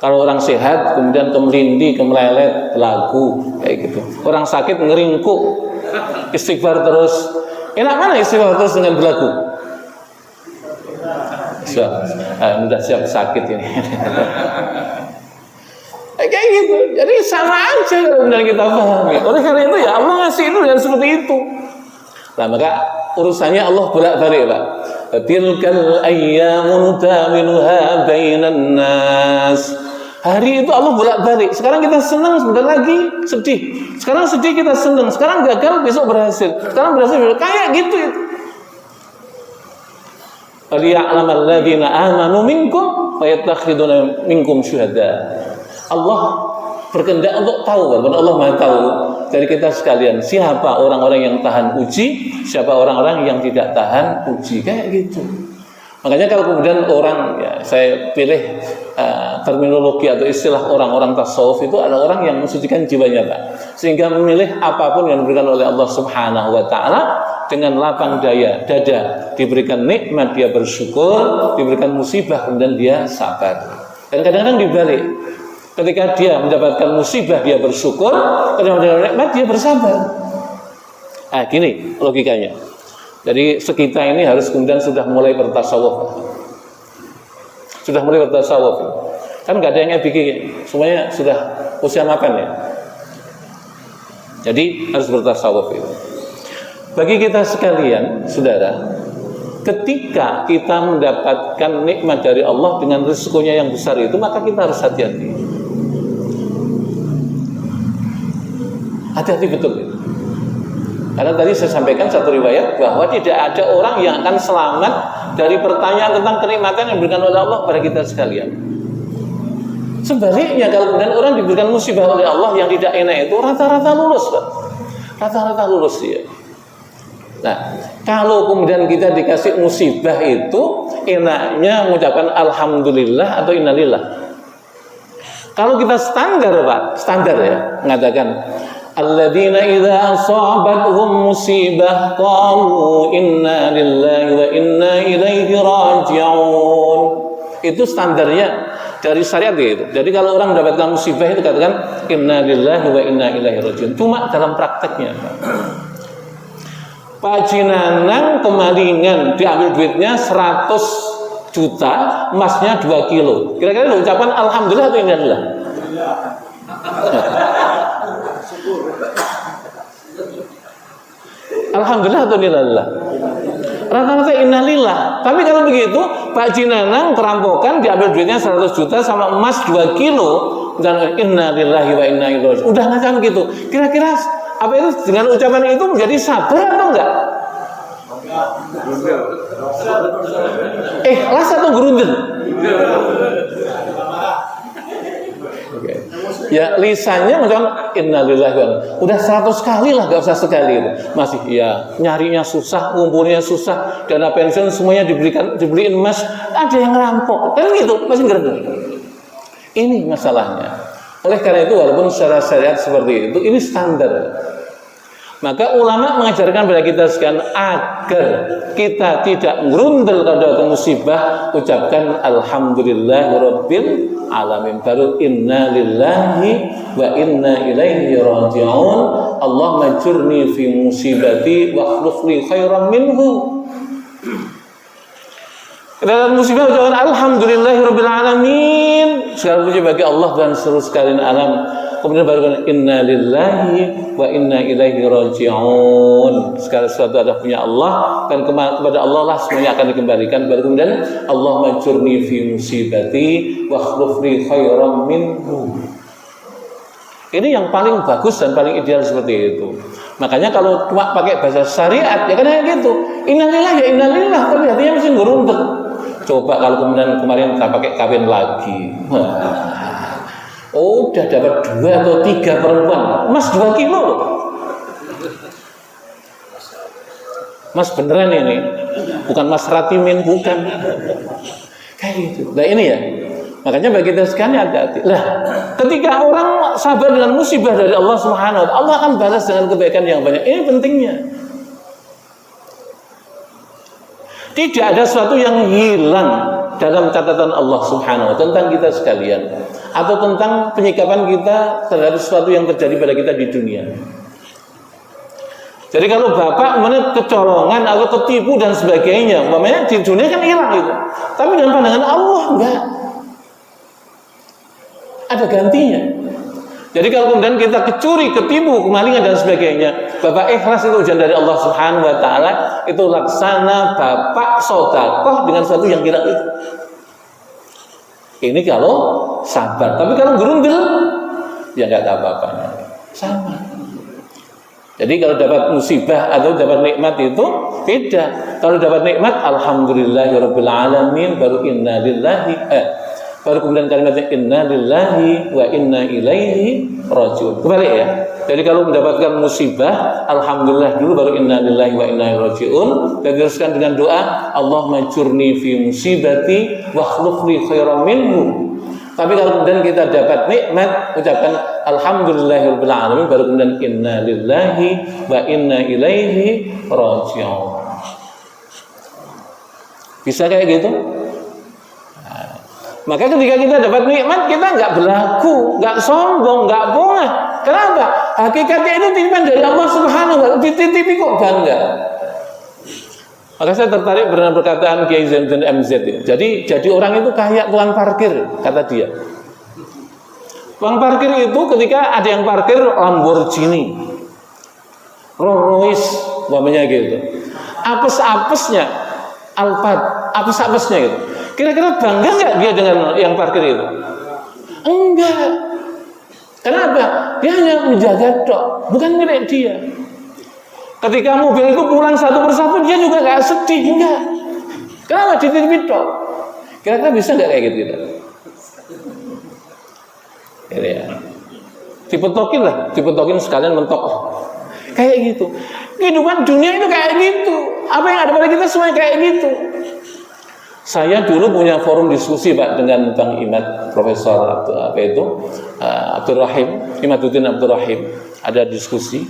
Kalau orang sehat kemudian kemelindi, kemelelet, lagu kayak gitu. Orang sakit ngeringkuk, istighfar terus. Enak mana istighfar terus dengan berlagu? Udah siap sakit ini. Kayak gitu. Jadi sama aja kalau benar kita pahami. Oleh karena itu ya Allah ngasih itu dan seperti itu. Nah maka urusannya Allah bolak-balik, Pak. Tilkal ayyamu nutawiluha bainan nas. Hari itu Allah bolak-balik. Sekarang kita senang, sebentar lagi sedih. Sekarang sedih kita senang. Sekarang gagal, besok berhasil. Sekarang berhasil, kayak gitu itu. Liya'lamal ladzina amanu minkum wa yattakhiduna minkum syuhada. Allah berkehendak untuk tahu, walaupun Allah Maha tahu dari kita sekalian siapa orang-orang yang tahan uji, siapa orang-orang yang tidak tahan uji, kayak gitu. Makanya kalau kemudian orang, ya saya pilih terminologi atau istilah orang-orang tasawuf itu adalah orang yang mensucikan jiwanya, Pak. Sehingga memilih apapun yang diberikan oleh Allah Subhanahu wa Ta'ala dengan lapang dada, diberikan nikmat dia bersyukur, diberikan musibah kemudian dia sabar. Dan kadang-kadang dibalik, ketika dia mendapatkan musibah dia bersyukur, ketika mendapatkan nikmat dia bersabar. Gini logikanya. Jadi sekitar ini harus kemudian sudah mulai bertasawuf. Sudah mulai bertasawuf. Kan nggak ada yang bikin, semuanya sudah usia makan ya. Jadi harus bertasawuf itu. Bagi kita sekalian, saudara, ketika kita mendapatkan nikmat dari Allah dengan risikonya yang besar itu, maka kita harus hati-hati. Hati-hati betul itu. Karena tadi saya sampaikan satu riwayat bahwa tidak ada orang yang akan selamat dari pertanyaan tentang kenikmatan yang diberikan oleh Allah kepada kita sekalian. Sebaliknya kalau kemudian orang diberikan musibah oleh Allah yang tidak enak itu rata-rata lulus, Pak. Rata-rata lulus dia. Nah, kalau kemudian kita dikasih musibah itu enaknya mengucapkan alhamdulillah atau innalillah. Kalau kita standar, Pak, standar ya, mengatakan alladzina idza asabathum musibah qalu inna lillahi wa inna ilaihi raji'un. Itu standarnya dari syariat gitu. Jadi kalau orang mendapatkan musibah itu katakan inna lillahi wa inna ilaihi raji'un. Cuma dalam prakteknya, Pak Jinanang kemalingan diambil duitnya 100 juta, emasnya 2 kilo. Kira-kira ucapan alhamdulillah atau innalillah? Alhamdulillah atau innalillah? Rata-rata innalillah. Tapi kalau begitu Pak Jinanang perampokan diambil duitnya 100 juta sama emas 2 kilo dan innalillahi wa inna ilaihi raji'un. Udah macam gitu. Kira-kira apa itu dengan ucapan itu menjadi sabar atau enggak? Ikhlas atau gerundel? Okay. Ya lisannya macam innalillahi wa udah 100 kali lah, gak usah sekali itu. Masih ya nyarinya susah, ngumpulnya susah, dana pensiun semuanya dibeliin emas, ada yang ngerampok kan gitu, masih gerundel. Ini masalahnya. Oleh karena itu walaupun secara syariat seperti itu, ini standar. Maka ulama mengajarkan kepada kita sekalian agar kita tidak ngerundel pada musibah, ucapkan alhamdulillahirabbil alamin, baru inna lillahi wa inna ilaihi raji'un. Allahumma ajurni fi musibati wa akhlif li khairan minhu. Dalam musibah ucapkan alhamdulillahirabbil alamin, segala puji bagi Allah dan seluruh sekalian alam. Kemudian baru inna lillahi wa inna ilaihi raji'un. Segala sesuatu adalah punya Allah dan kepada Allah lah semuanya akan dikembalikan. Baru kemudian Allahumma ajurni fi musibati wa akhlif li khairan minhu. Ini yang paling bagus dan paling ideal seperti itu. Makanya kalau cuma pakai bahasa syariat ya kan kayak gitu. Innalillah ya innalillah, tapi hatinya mesti ngerundel. Coba kalau kemudian kemarin kita pakai kawin lagi. Oh, udah dapat 2 atau 3 perempuan, emas 2 kilo loh. Mas beneran ini, bukan mas ratimin, bukan. Kayak gitu. Nah ini ya, makanya bagi kita sekalian hati-hati. Lah, ketika orang sabar dengan musibah dari Allah Subhanahu wa Ta'ala, Allah akan balas dengan kebaikan yang banyak. Ini pentingnya. Tidak ada sesuatu yang hilang dalam catatan Allah Subhanahu wa Ta'ala tentang kita sekalian, atau tentang penyikapan kita terhadap sesuatu yang terjadi pada kita di dunia. Jadi kalau bapak kecolongan atau tertipu dan sebagainya, umpamanya di dunia kan hilang itu, tapi dalam pandangan Allah enggak, ada gantinya. Jadi kalau kemudian kita kecuri, ketipu, kemalingan dan sebagainya, bapak ikhlas itu ujian dari Allah Subhanahu wa Ta'ala, itu laksana bapak sedekah dengan sesuatu yang hilang itu. Ini kalau sabar. Tapi kalau gerundel, ya nggak ada apa-apanya. Sama. Jadi kalau dapat musibah atau dapat nikmat itu beda. Kalau dapat nikmat, alhamdulillahirabbil alamin, baru inna lillahi baru kemudian kalimatnya inna lillahi wa inna ilaihi raji'un. Kembali ya. Jadi kalau mendapatkan musibah, alhamdulillah dulu, baru inna lillahi wa inna ilaihi raji'un, dan diteruskan dengan doa Allahumma ajurni fi musibati wa akhlif li khairan minhu. Tapi kalau kemudian kita dapat nikmat, ucapkan alhamdulillahirabbil alamin, baru kemudian inna lillahi wa inna ilaihi raji'un. Bisa kayak gitu? Maka ketika kita dapat nikmat, kita nggak berlaku, nggak sombong, nggak bongah. Kenapa? Hakikatnya itu titipan dari Allah Subhanahu wa Ta'ala. Dititipi kok bangga. Maka saya tertarik dengan perkataan Kiai Zainuddin MZ. Jadi orang itu kayak tukang parkir, kata dia. Tukang parkir itu ketika ada yang parkir Lamborghini, Rolls Royce, umpamanya gitu. Apes-apesnya Alphard, apes-apesnya gitu. Kira-kira bangga nggak dia dengan yang parkir itu? Enggak. Kenapa? Dia hanya menjaga tok, bukan milik dia. Ketika mobil itu pulang satu persatu, dia juga nggak sedih, enggak. Kenapa? Dititipin tok. Kira-kira bisa nggak kayak gitu? Ya. Dipetokin sekalian mentok. Kayak gitu. Kehidupan dunia itu kayak gitu. Apa yang ada pada kita semuanya kayak gitu. Saya dulu punya forum diskusi Pak dengan Bang Imad, Profesor Abdul Rahim, Imaduddin Abdul Rahim. Ada diskusi.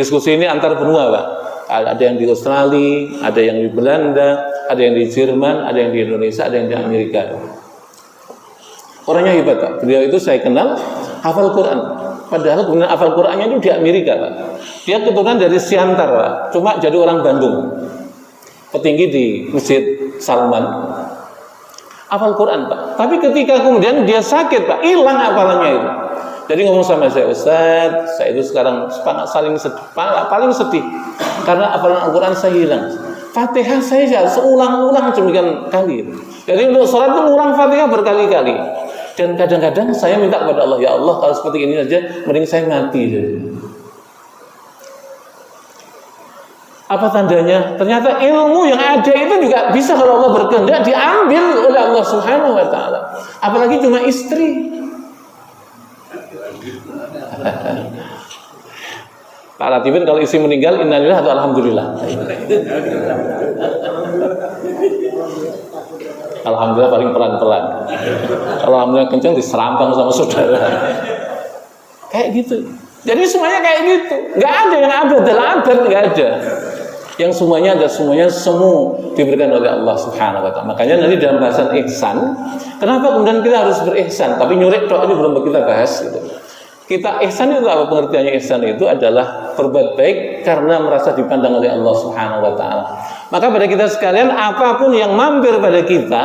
Diskusi ini antar benua Pak. Ada yang di Australia, ada yang di Belanda, ada yang di Jerman, ada yang di Indonesia, ada yang di Amerika. Orangnya hebat Pak. Beliau itu saya kenal hafal Quran. Padahal kemudian hafal Qurannya itu di Amerika Pak. Dia keturunan dari Siantar Pak. Cuma jadi orang Bandung. Petinggi di Masjid Salman, hafal Quran Pak. Tapi ketika kemudian dia sakit Pak, hilang hafalannya itu. Jadi ngomong sama saya, Ustaz, saya itu sekarang paling sedih karena hafalan Al-Quran saya hilang. Fatihah saya seulang-ulang demikian kali. Jadi untuk sholat itu ulang Fatihah berkali-kali. Dan kadang-kadang saya minta kepada Allah, ya Allah kalau seperti ini saja, mending saya mati. Apa tandanya? Ternyata ilmu yang ada itu juga bisa kalau Allah berkehendak diambil oleh Allah Subhanahu wa taala. Apalagi cuma istri. Pak Latifin kalau istri meninggal innalillah atau alhamdulillah. Alhamdulillah paling pelan-pelan. Kalau alhamdulillah kencang diserampang sama saudara. Kayak gitu. Jadi semuanya kayak gitu. Enggak ada yang abad dalam abad, enggak ada. Yang semuanya ada, semuanya semu diberikan oleh Allah Subhanahu wa taala. Makanya nanti dalam bahasan ihsan, kenapa kemudian kita harus berihsan? Tapi nyurik tok ini belum kita bahas gitu. Kita ihsan itu apa pengertiannya? Ihsan itu adalah berbuat baik karena merasa dipandang oleh Allah Subhanahu wa taala. Maka pada kita sekalian, apapun yang mampir pada kita,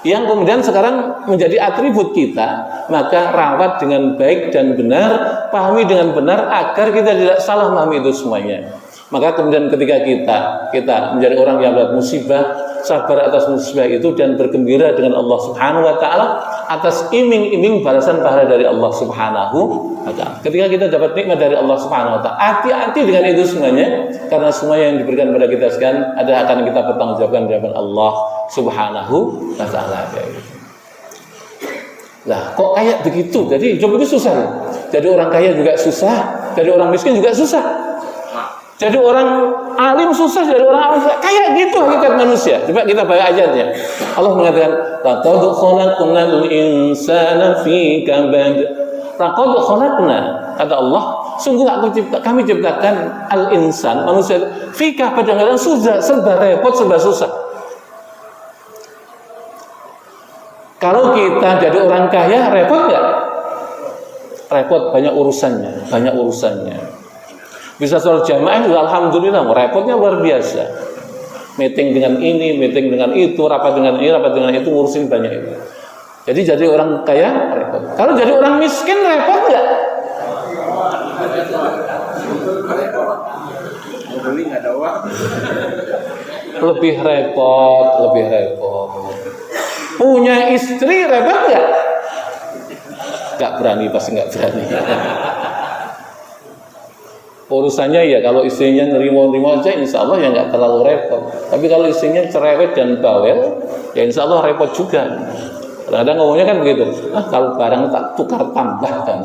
yang kemudian sekarang menjadi atribut kita, maka rawat dengan baik dan benar, pahami dengan benar agar kita tidak salah memahami itu semuanya. Maka kemudian ketika kita menjadi orang yang melihat musibah, sabar atas musibah itu dan bergembira dengan Allah Subhanahu wa taala atas iming-iming balasan pahala dari Allah Subhanahu wa taala. Ketika kita dapat nikmat dari Allah Subhanahu wa taala, hati-hati dengan itu semuanya karena semua yang diberikan pada kita sekian ada akan kita pertanggungjawabkan di hadapan Allah Subhanahu wa taala. Lah, kok kayak begitu? Jadi hidup itu susah. Jadi orang kaya juga susah, jadi orang miskin juga susah. Jadi orang alim susah, jadi orang alim susah. Kayak gitu hakikat manusia. Coba kita baca ayatnya. Allah mengatakan, "Laqad khalaqnal insana fi kabad." Laqad khalaqna, kata Allah, sungguh kami ciptakan al-insan, manusia fi kabad, kadang-kadang sudah serba repot, serba susah. Kalau kita jadi orang kaya, repot nggak? Repot, banyak urusannya. Bisa sholat jamaah juga alhamdulillah, repotnya luar biasa. Meeting dengan ini, meeting dengan itu, rapat dengan ini, rapat dengan itu, ngurusin banyak itu. Jadi orang kaya repot. Kalau jadi orang miskin repot nggak? Lebih repot. Punya istri repot nggak? Nggak berani, pasti nggak berani. Urusannya ya kalau istrinya nerima aja insya Allah ya nggak terlalu repot. Tapi kalau istrinya cerewet dan bawel ya insya Allah repot juga. Kadang-kadang ngomongnya kan begitu, kalau barang tak tukar tambah kan.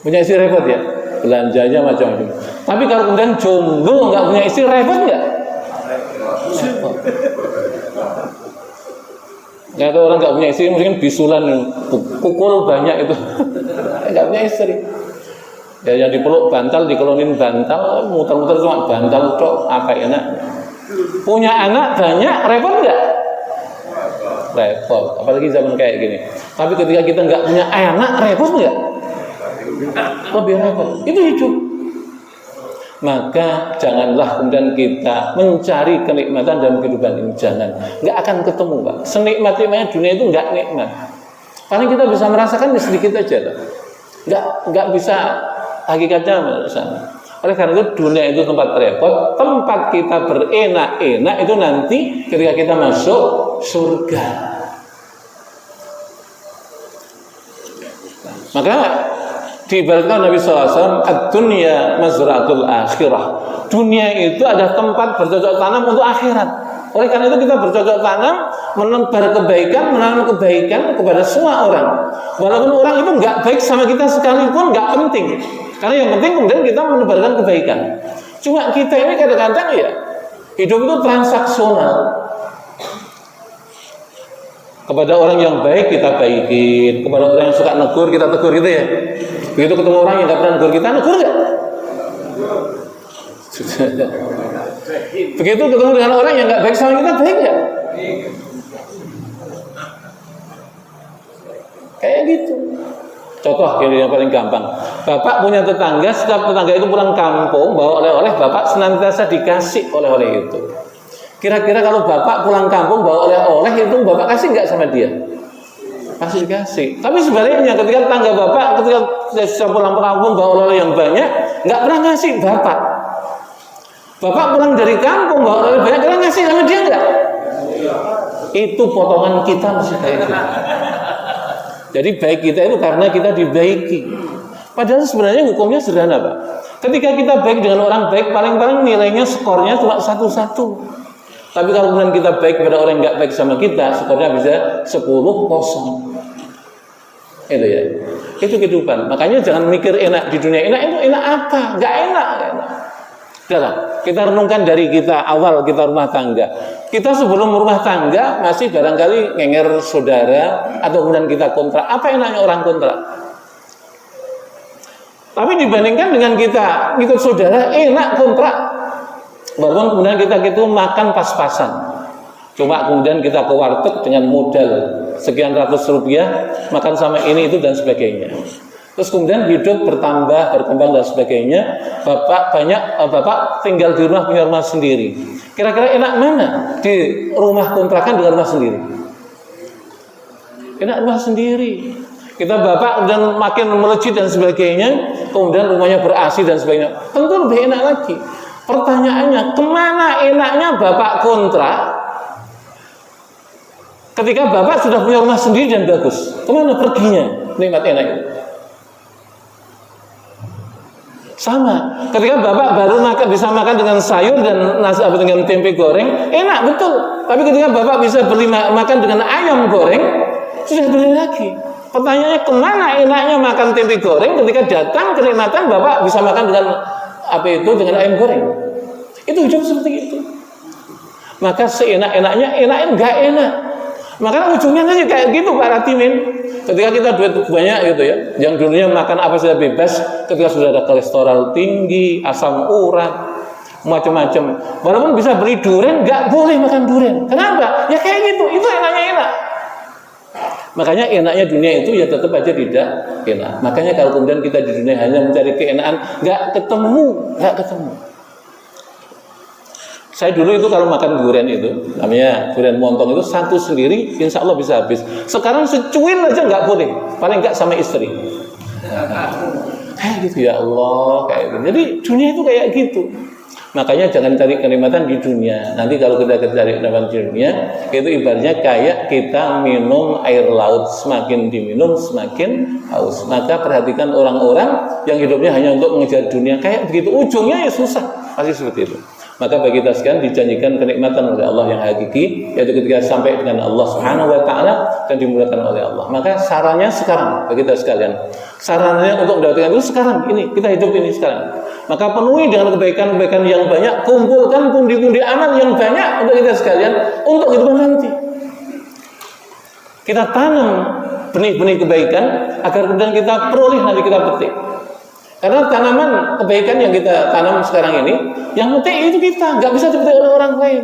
Punya istri repot ya, belanjanya macam-macam. Tapi kalau kemudian jomblo nggak punya istri repot nggak? Nggak ada orang nggak punya istri mungkin bisulan pukul banyak itu nggak punya istri. Ya yang dipeluk bantal, dikolonin bantal, muter-muter cuma bantal tok, apa enak. Punya anak banyak, repot nggak? Repot, apalagi zaman kayak gini. Tapi ketika kita nggak punya anak, repot nggak? Lebih repot. Itu hidup. Maka janganlah kemudian kita mencari kenikmatan dalam kehidupan ini, jangan. Nggak akan ketemu, Pak. Senikmat-nikmatnya dunia itu nggak nikmat. Paling kita bisa merasakan sedikit aja, loh. Nggak bisa. Hakikatnya sana. Oleh karena itu dunia itu tempat repot, tempat kita berenak-enak itu nanti ketika kita masuk surga. Maka diibaratkan Nabi SAW, ad-dunya mazra'atul akhirah. Dunia itu adalah tempat bercocok tanam untuk akhirat. Oleh karena itu kita bercocok tanam, menebar kebaikan, menanam kebaikan kepada semua orang. Walaupun orang itu nggak baik sama kita sekalipun, nggak penting. Karena yang penting kemudian kita menebarkan kebaikan. Cuma kita ini kadang-kadang ya hidup itu transaksional. Kepada orang yang baik kita baikin, kepada orang yang suka negur kita tegur gitu ya. Begitu ketemu orang yang nggak pernah negur kita, negur nggak? Begitu ketemu dengan orang yang nggak baik sama kita, baik nggak? Kayak gitu. Contoh yang paling gampang, bapak punya tetangga, setiap tetangga itu pulang kampung bawa oleh-oleh, bapak senantiasa dikasih oleh-oleh itu. Kira-kira kalau bapak pulang kampung bawa oleh-oleh itu bapak kasih nggak sama dia? Pasti dikasih. Tapi sebaliknya ketika tetangga bapak ketika setiap pulang kampung bawa oleh-oleh yang banyak, nggak pernah ngasih bapak. Bapak pulang dari kampung bawa oleh-oleh banyak, pernah ngasih sama dia nggak? Itu potongan kita masih kayak gitu. Jadi baik kita itu karena kita dibaiki. Padahal sebenarnya hukumnya sederhana, Pak. Ketika kita baik dengan orang baik, paling-paling nilainya skornya cuma 1-1. Tapi kalau kemudian kita baik kepada orang yang nggak baik sama kita, skornya bisa 10-0. Itu ya. Itu kehidupan. Makanya jangan mikir enak di dunia. Enak itu enak apa? Nggak enak. Udah, kita renungkan dari kita awal kita rumah tangga. Kita sebelum rumah tangga masih barangkali ngenger saudara atau kemudian kita kontrak. Apa enaknya orang kontrak? Tapi dibandingkan dengan kita ikut saudara, enak kontrak. Walaupun kemudian kita gitu makan pas-pasan. Cuma kemudian kita ke warteg dengan modal sekian ratus rupiah, makan sama ini itu dan sebagainya. Terus kemudian hidup bertambah, berkembang dan sebagainya. Bapak tinggal di rumah, punya rumah sendiri. Kira-kira enak mana di rumah kontrakan dengan rumah sendiri? Enak rumah sendiri. Kita bapak kemudian makin melejit dan sebagainya, kemudian rumahnya ber-AC dan sebagainya. Tentu lebih enak lagi. Pertanyaannya, kemana enaknya bapak kontrak ketika bapak sudah punya rumah sendiri dan bagus? Kemana perginya nikmat enak itu? Sama, ketika bapak baru bisa makan dengan sayur dan nasi dengan tempe goreng, enak betul. Tapi ketika bapak bisa makan dengan ayam goreng, sudah beli lagi. Pertanyaannya, kemana enaknya makan tempe goreng ketika datang kenikmatan bapak bisa makan dengan dengan ayam goreng? Itu hidup seperti itu. Maka seenak-enaknya, enak enggak enak. Maka ujungnya nanti kayak gitu Pak Ratimin. Ketika kita duit banyak gitu ya, yang dulunya makan apa saja bebas, ketika sudah ada kolesterol tinggi, asam urat, macam-macam. Walaupun bisa beli durian, nggak boleh makan durian. Kenapa? Ya kayak gitu. Itu enaknya enak. Makanya enaknya dunia itu ya tetap aja tidak enak. Makanya kalau kemudian kita di dunia hanya mencari keenakan, nggak ketemu. Saya dulu itu kalau makan durian itu, namanya durian montong itu satu sendiri, insya Allah bisa habis. Sekarang secuil aja nggak boleh, paling nggak sama istri. Kayak gitu ya Allah, kayak gitu. Jadi dunia itu kayak gitu. Makanya jangan cari kenikmatan di dunia. Nanti kalau kita cari kenikmatan di dunia, itu ibaratnya kayak kita minum air laut, semakin diminum semakin haus. Maka perhatikan orang-orang yang hidupnya hanya untuk mengejar dunia, kayak begitu ujungnya ya susah, pasti seperti itu. Maka bagi kita sekalian dijanjikan kenikmatan oleh Allah yang hakiki, yaitu ketika sampai dengan Allah Subhanahu wa taala dan dimuliakan oleh Allah. Maka sarannya sekarang bagi kita sekalian. Sarannya untuk mendapatkan itu sekarang, ini kita hidup ini sekarang. Maka penuhi dengan kebaikan-kebaikan yang banyak, kumpulkan pundi-pundi amal yang banyak untuk kita sekalian untuk kehidupan nanti. Kita tanam benih-benih kebaikan agar kemudian kita peroleh nanti kita petik. Karena tanaman kebaikan yang kita tanam sekarang ini, yang petik itu kita, nggak bisa dipetik oleh orang lain.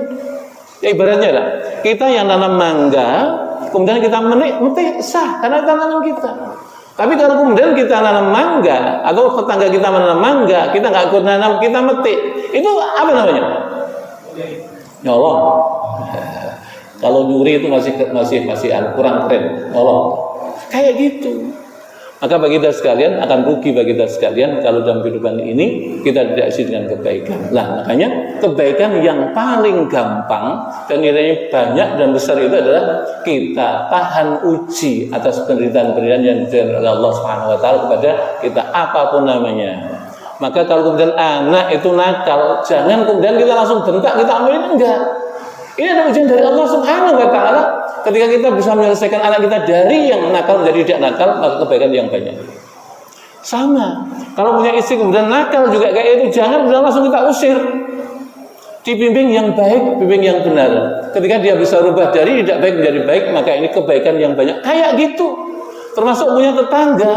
Ya ibaratnya lah, kita yang tanam mangga, kemudian kita metik sah karena tanaman kita. Tapi kalau kemudian kita nanam mangga atau tetangga kita menanam mangga, kita nggak ikut nanam, kita metik, itu apa namanya? Nyolong. Kalau nyuri itu masih kurang keren, nyolong. Kayak gitu. Maka bagi kita sekalian akan rugi bagi kita sekalian kalau dalam kehidupan ini kita tidak isi dengan kebaikan. Nah, makanya kebaikan yang paling gampang dan nilainya banyak dan besar itu adalah kita tahan uji atas penderitaan-penderitaan yang diberikan oleh Allah Subhanahu wa taala kepada kita apapun namanya. Maka kalau kemudian anak itu nakal, jangan kemudian kita langsung bentak, kita ambilin, enggak. Ini adalah ujian dari Allah Subhanahu wa taala. Ketika kita bisa menyelesaikan anak kita dari yang nakal menjadi tidak nakal, maka kebaikan yang banyak. Sama, kalau punya istri kemudian nakal juga kayak itu, jangan langsung kita usir. Dibimbing yang baik, bimbing yang benar. Ketika dia bisa rubah dari tidak baik menjadi baik, maka ini kebaikan yang banyak. Kayak gitu. Termasuk punya tetangga.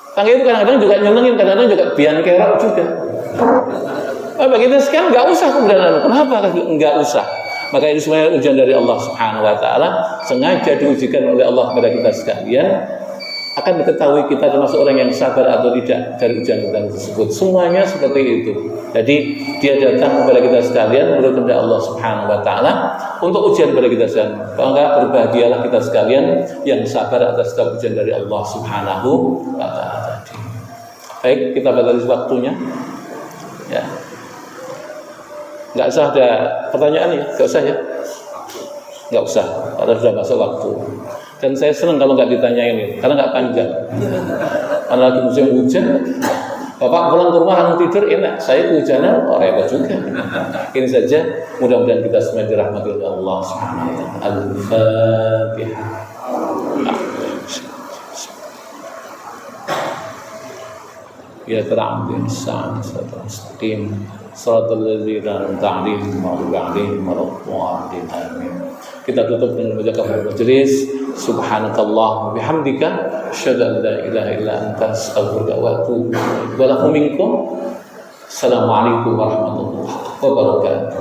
Tetangga itu kadang-kadang juga nyenengin, kadang-kadang juga biang kerok juga. Bagi kita sekarang nggak usah kemudian. Kenapa nggak usah? Maka ini sebenarnya ujian dari Allah Subhanahu wa taala, sengaja diujikan oleh Allah kepada kita sekalian, akan diketahui kita termasuk orang yang sabar atau tidak dari ujian-ujian tersebut. Semuanya seperti itu. Jadi dia datang kepada kita sekalian menurut kehendak Allah Subhanahu wa taala untuk ujian kepada kita sekalian. Maka berbahagialah kita sekalian yang sabar atas setiap ujian dari Allah Subhanahu wa taala tadi. Baik, kita batasi waktunya. Ya. Nggak usah ada pertanyaan ya, nggak usah ya, nggak usah, karena sudah masuk waktu. Dan saya senang kalau nggak ditanyain ini, karena nggak panjang. Karena lagi musim hujan, bapak pulang ke rumah langsung tidur enak. Saya kehujanan, repot juga. Ini saja, mudah-mudahan kita semua dirahmati oleh Allah Subhanahu wa taala. Al-Fatihah. Ya ter'amdin sa'an sa'atul mustaqim siratal ladzina an'amta 'alaihim ghairil maghdubi 'alaihim amin. Kita tutup dengan membaca kafaratul majelis. Subhanakallahumma bihamdika asyhadu an la ilaha illa anta astaghfiruka wa atubu ilaik. Wa lakum minkum. Assalamualaikum warahmatullahi wabarakatuh.